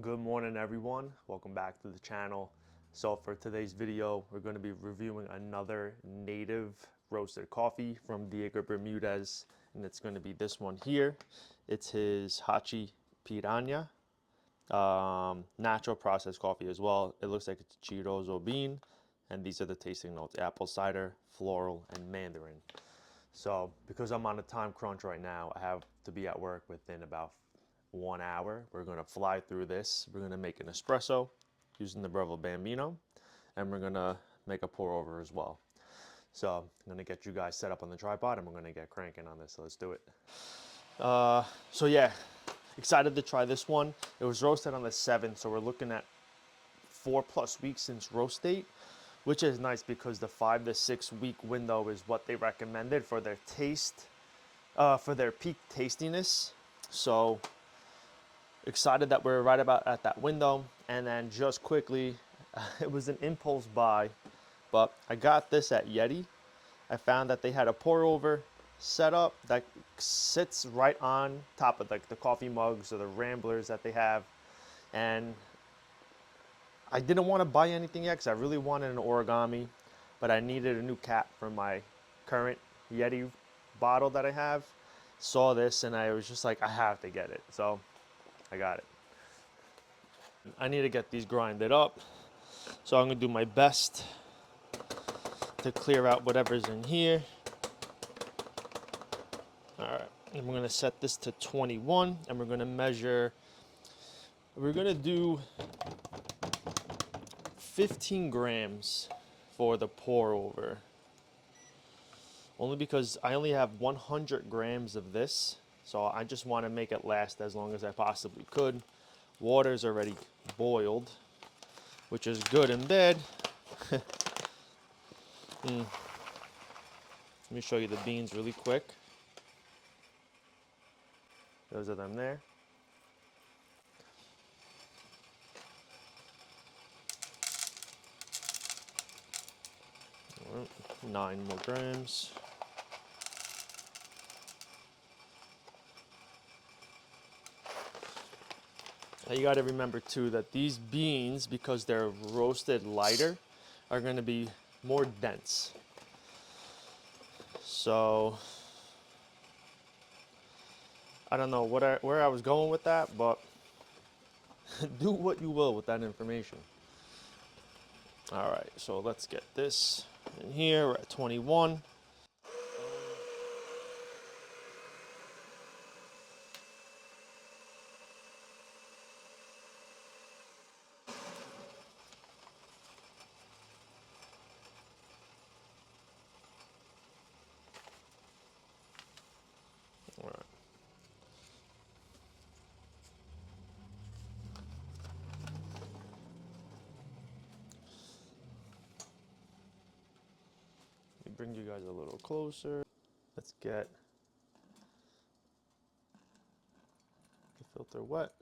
Good morning, everyone. Welcome back to the channel. So for today's video, we're going to be reviewing another native roasted coffee from David Bermudez, and it's going to be this one here. It's his Hachi Pirania, natural processed coffee as well. It looks like it's Chiroso bean, and these are the tasting notes: apple cider, floral, and Mandarin. So because I'm on a time crunch right now, I have to be at work within about 1 hour. We're gonna fly through this. We're gonna make an espresso using the Breville Bambino, and we're gonna make a pour over as well. So I'm gonna get you guys set up on the tripod and we're gonna get cranking on this. So let's do it. So yeah, excited to try this one. It was roasted on the 7th, so we're looking at 4+ weeks since roast date, which is nice because the 5 to 6 week window is what they recommended for their taste, for their peak tastiness. So excited that we're right about at that window. And then just quickly, it was an impulse buy, but I got this at Yeti. I found that they had a pour over setup that sits right on top of like the coffee mugs or the ramblers that they have. And I didn't want to buy anything yet because I really wanted an origami, but I needed a new cap for my current Yeti bottle that I have. Saw this and I was just like, I have to get it. So I got it. I need to get these grinded up. So I'm gonna do my best to clear out whatever's in here. All right, and we're gonna set this to 21 and we're gonna measure, we're gonna do 15 grams for the pour over. Only because I only have 100 grams of this, so I just want to make it last as long as I possibly could. Water's already boiled, which is good and bad. Let me show you the beans really quick. Those are them there. All right, 9 more grams. Now you got to remember too that these beans, because they're roasted lighter, are going to be more dense. So I don't know where I was going with that, but do what you will with that information. All right, so let's get this in here. We're at 21. All right. Let me bring you guys a little closer. Let's get the filter wet.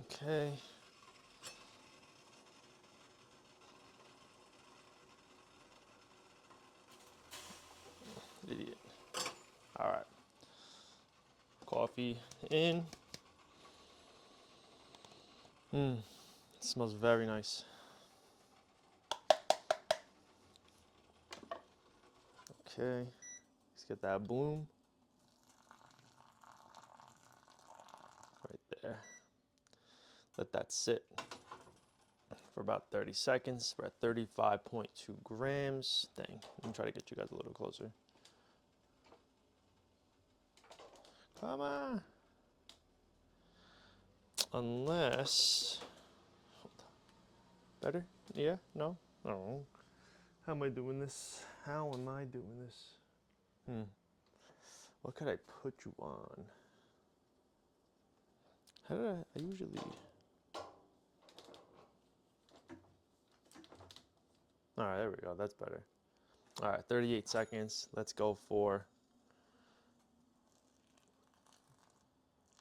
Okay. Idiot. All right. Coffee in. It smells very nice. Okay. Let's get that bloom. Right there. Let that sit for about 30 seconds. We're at 35.2 grams. Dang, let me try to get you guys a little closer. Come on. Unless, better? Yeah? No? Oh. How am I doing this? How am I doing this? What could I put you on? How did I usually... All right, there we go. That's better. All right, 38 seconds. Let's go for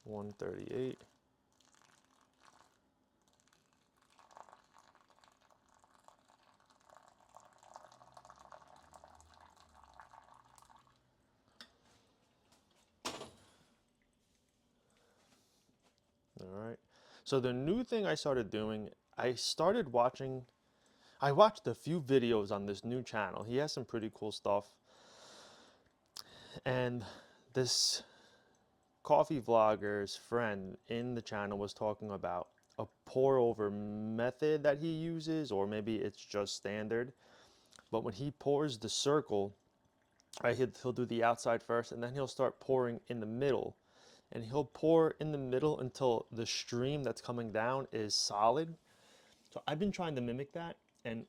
138. So the new thing I started doing, I watched a few videos on this new channel. He has some pretty cool stuff. And this coffee vlogger's friend in the channel was talking about a pour over method that he uses, or maybe it's just standard. But when he pours the circle, right, he'll do the outside first, and then he'll start pouring in the middle. And he'll pour in the middle until the stream that's coming down is solid. So I've been trying to mimic that, and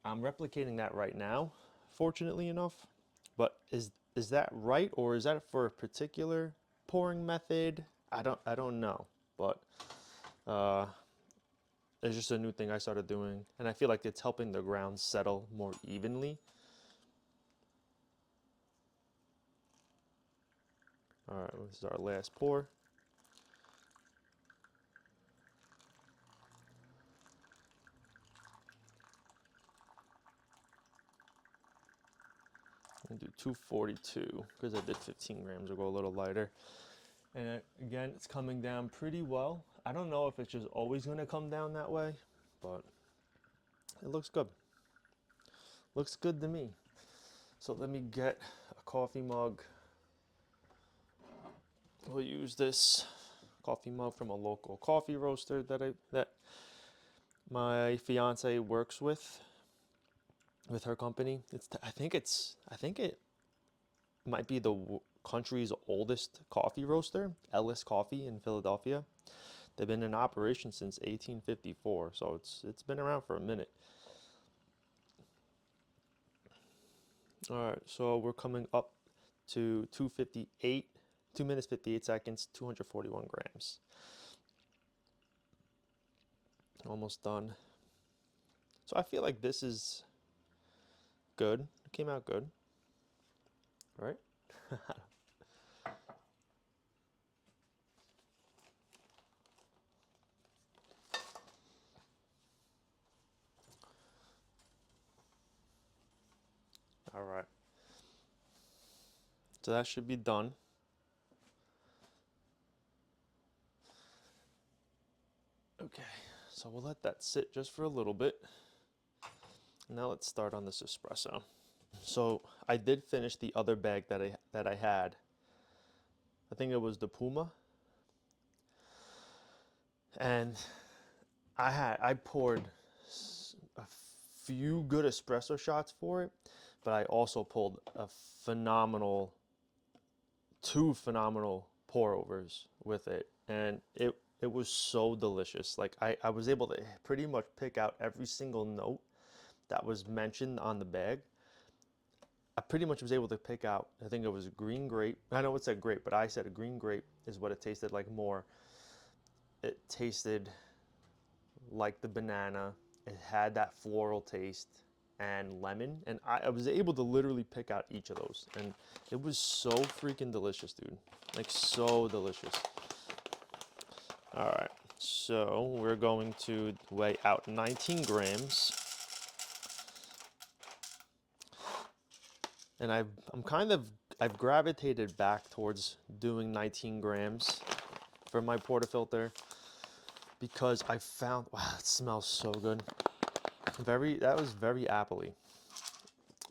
I'm replicating that right now, fortunately enough. But is that right, or is that for a particular pouring method? I don't know, but uh, it's just a new thing I started doing, and I feel like it's helping the ground settle more evenly. All right, this is our last pour. I'm gonna do 242 because I did 15 grams. We'll go a little lighter. And again, it's coming down pretty well. I don't know if it's just always gonna come down that way, but it looks good. Looks good to me. So let me get a coffee mug. We'll use this coffee mug from a local coffee roaster that my fiance works with her company. I think it might be the country's oldest coffee roaster, Ellis Coffee in Philadelphia. They've been in operation since 1854, so it's been around for a minute. All right, so we're coming up to 2:58, 2 minutes 58 seconds, 241 grams. Almost done. So I feel like this is good. It came out good, right? All right. So that should be done. Okay, so we'll let that sit just for a little bit. Now let's start on this espresso. So I did finish the other bag that I had. I think it was the Puma. And I poured a few good espresso shots for it, but I also pulled two phenomenal pour overs with it, and it was so delicious. Like I was able to pretty much pick out every single note that was mentioned on the bag. I pretty much was able to pick out, I think it was green grape. I know it said grape, but I said a green grape is what it tasted like more. It tasted like the banana. It had that floral taste and lemon, and I was able to literally pick out each of those, and it was so freaking delicious, dude. Like, so delicious. All right, so we're going to weigh out 19 grams. And I've gravitated back towards doing 19 grams for my portafilter because I found, wow, it smells so good. That was very appley.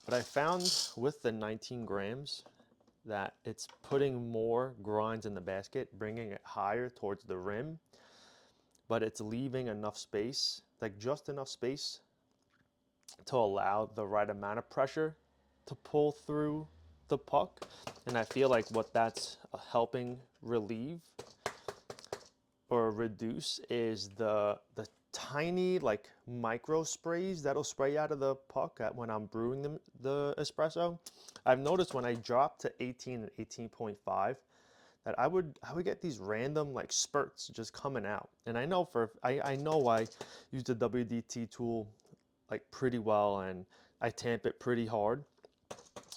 But I found with the 19 grams that it's putting more grinds in the basket, bringing it higher towards the rim, but it's leaving enough space, like just enough space to allow the right amount of pressure to pull through the puck. And I feel like what that's helping relieve or reduce is the tiny like micro sprays that'll spray out of the puck when I'm brewing the espresso. I've noticed when I drop to 18 and 18.5 that I would get these random like spurts just coming out. And I know I know I use the WDT tool like pretty well, and I tamp it pretty hard,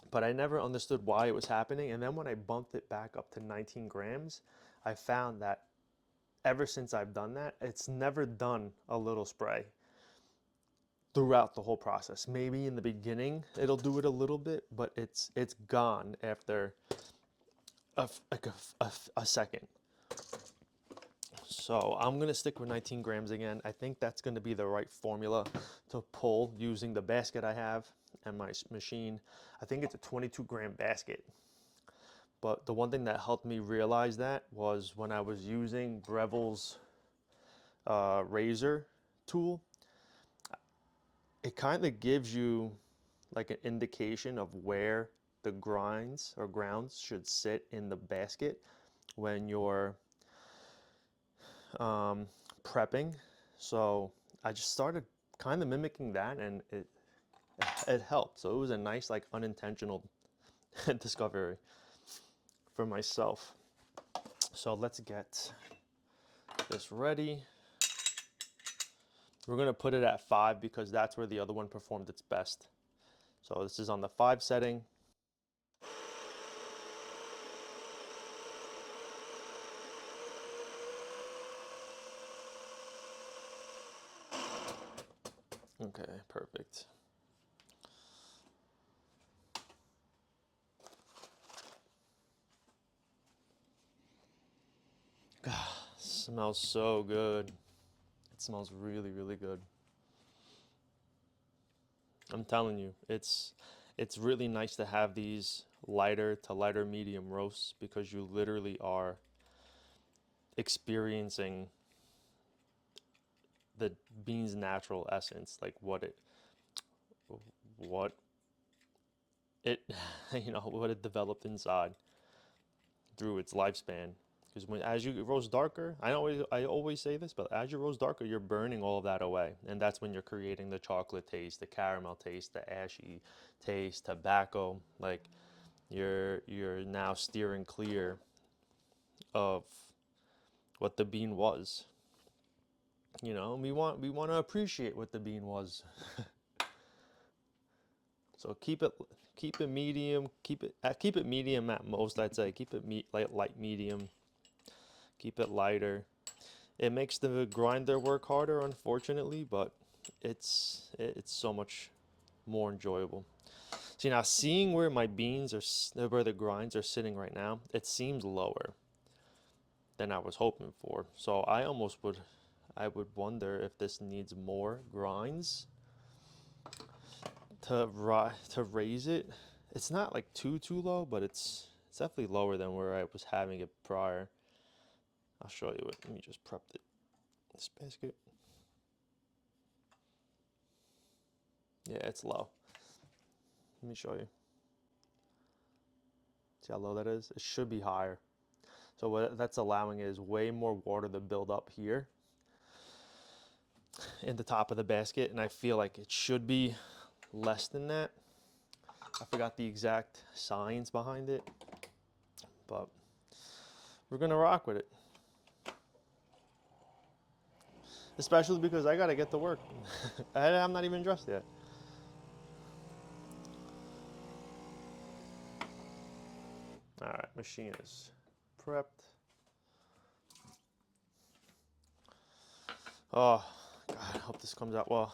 but I never understood why it was happening. And then when I bumped it back up to 19 grams, I found that ever since I've done that, it's never done a little spray throughout the whole process. Maybe in the beginning it'll do it a little bit, but it's gone after a second. So I'm gonna stick with 19 grams again. I think that's gonna be the right formula to pull using the basket I have and my machine. I think it's a 22-gram basket. But the one thing that helped me realize that was when I was using Breville's razor tool. It kind of gives you like an indication of where the grinds or grounds should sit in the basket when you're prepping. So I just started kind of mimicking that, and it helped. So it was a nice, like, unintentional discovery for myself. So let's get this ready. We're gonna put it at 5 because that's where the other one performed its best. So this is on the 5 setting. Okay, perfect. God, smells so good. It smells really, really good. I'm telling you, it's really nice to have these lighter to lighter medium roasts because you literally are experiencing the bean's natural essence, like what it you know, what it developed inside through its lifespan. Because as you roast darker, I always say this, but as you roast darker, you're burning all of that away, and that's when you're creating the chocolate taste, the caramel taste, the ashy taste, tobacco. Like you're now steering clear of what the bean was. You know, we want to appreciate what the bean was. So keep it medium, keep it medium at most. I'd say keep it light medium. Keep it lighter. It makes the grinder work harder, unfortunately, but it's so much more enjoyable. See, now seeing where my beans are, where the grinds are sitting right now, it seems lower than I was hoping for. So I would wonder if this needs more grinds to raise it. It's not like too low, but it's definitely lower than where I was having it prior. I'll show you it. Let me just prep this basket. Yeah, it's low. Let me show you. See how low that is? It should be higher. So what that's allowing is way more water to build up here in the top of the basket, and I feel like it should be less than that. I forgot the exact science behind it, but we're gonna rock with it. Especially because I gotta get to work. I'm not even dressed yet. All right, machine is prepped. Oh, God, I hope this comes out well.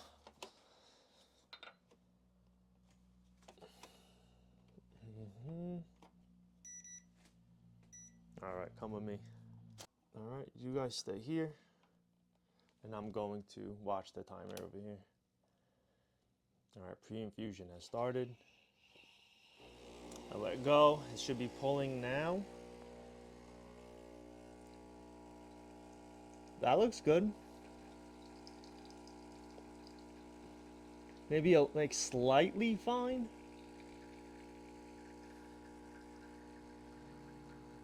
All right, come with me. All right, you guys stay here, and I'm going to watch the timer over here. All right, pre-infusion has started. I let go. It should be pulling now. That looks good. Maybe like slightly fine.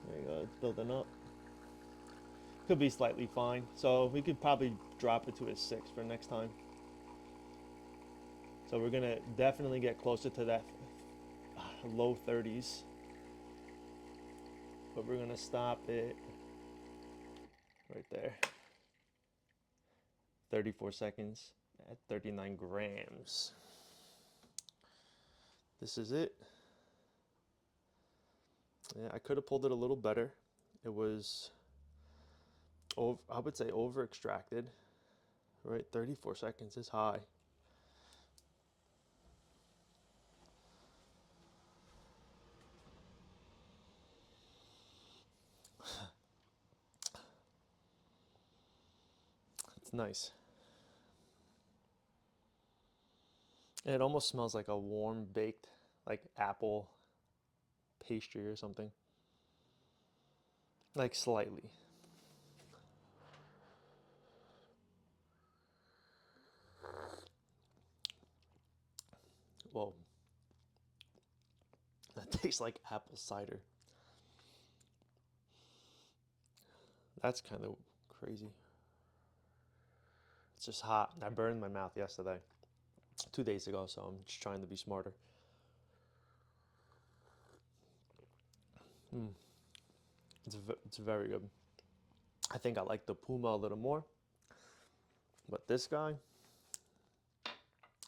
There you go, it's building up. Could be slightly fine. So we could probably drop it to a 6 for next time. So we're gonna definitely get closer to that low 30s. But we're gonna stop it right there. 34 seconds at 39 grams. This is it. Yeah, I could have pulled it a little better. It was, I would say, over extracted. Right, 34 seconds is high. It's nice. And it almost smells like a warm baked, like apple pastry or something. Like slightly. Whoa. That tastes like apple cider. That's kind of crazy. It's just hot. I burned my mouth yesterday, 2 days ago, so I'm just trying to be smarter. It's very good. I think I like the Puma a little more, but this guy,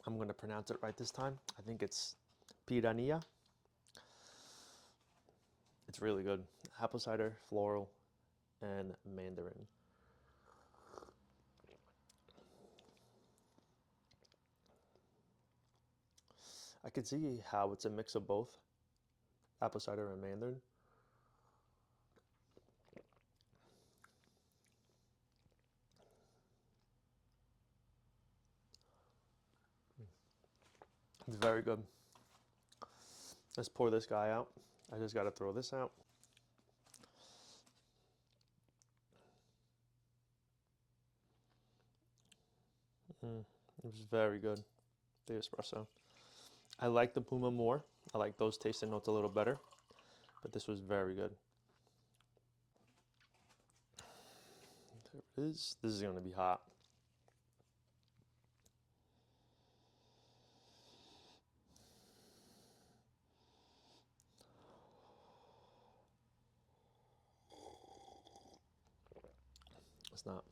I'm gonna pronounce it right this time. I think it's Pirania. It's really good. Apple cider, floral, and Mandarin. I could see how it's a mix of both apple cider and Mandarin. It's very good. Let's pour this guy out. I just got to throw this out. It was very good, the espresso. I like the Puma more. I like those tasting notes a little better, but this was very good. There it is. This is going to be hot. It's not.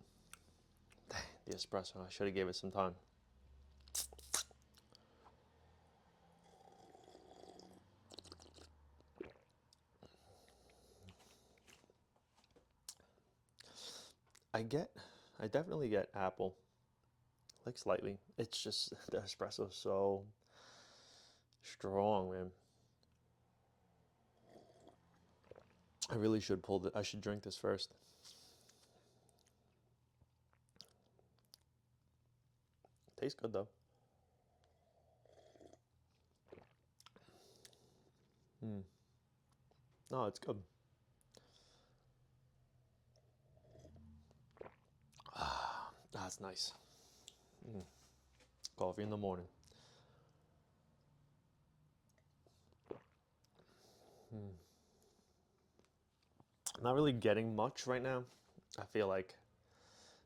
The espresso, I should have gave it some time. I definitely get apple, like slightly. It's just the espresso is so strong, man. I really should I should drink this first. Tastes good though. No, it's good. That's nice. Coffee in the morning. I'm not really getting much right now. I feel like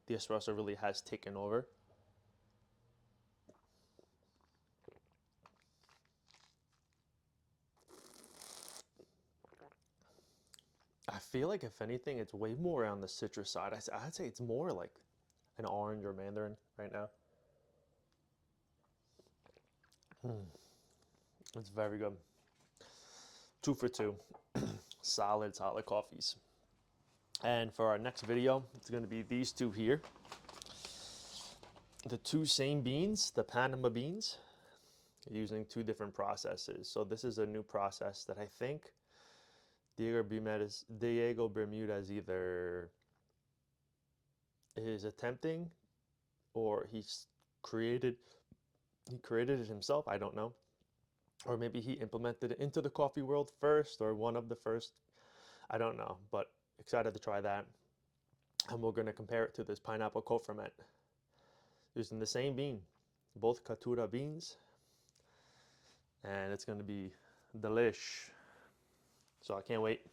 the espresso really has taken over. I feel like if anything, it's way more on the citrus side. I'd say it's more like an orange or mandarin right now. It's very good. 2 for 2. Solid coffees. And for our next video, it's going to be these two here. The two same beans, the Panama beans, using 2 different processes. So this is a new process that I think Diego Bermudez either is attempting or he created it himself, I don't know. Or maybe he implemented it into the coffee world first, or one of the first, I don't know, but excited to try that. And we're going to compare it to this pineapple cold ferment using the same bean, both Caturra beans, and it's going to be delish. So I can't wait.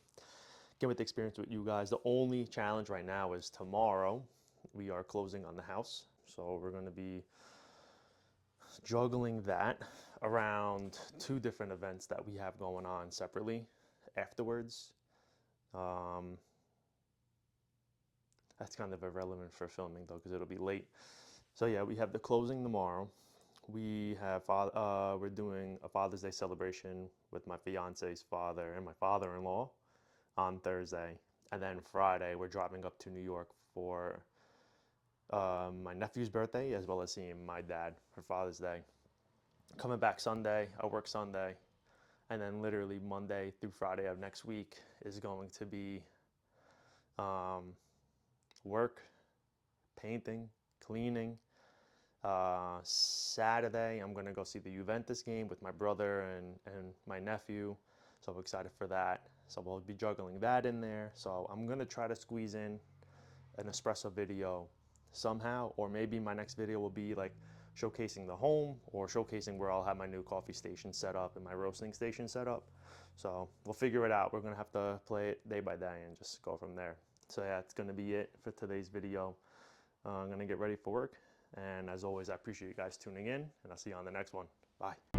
Can't wait to experience with you guys. The only challenge right now is tomorrow we are closing on the house, so we're going to be juggling that around 2 different events that we have going on separately afterwards. That's kind of irrelevant for filming though, because it'll be late. So yeah, we have the closing tomorrow. We have we're doing a Father's Day celebration with my fiance's father and my father-in-law on Thursday, and then Friday we're driving up to New York for my nephew's birthday, as well as seeing my dad for Father's Day. Coming back Sunday, I work Sunday, and then literally Monday through Friday of next week is going to be work, painting, cleaning. Saturday, I'm gonna go see the Juventus game with my brother and my nephew. So I'm excited for that. So we'll be juggling that in there. So I'm gonna try to squeeze in an espresso video somehow, or maybe my next video will be like showcasing the home or showcasing where I'll have my new coffee station set up and my roasting station set up. So we'll figure it out. We're gonna have to play it day by day and just go from there. So yeah, it's gonna be it for today's video. I'm gonna get ready for work. And as always, I appreciate you guys tuning in, and I'll see you on the next one. Bye.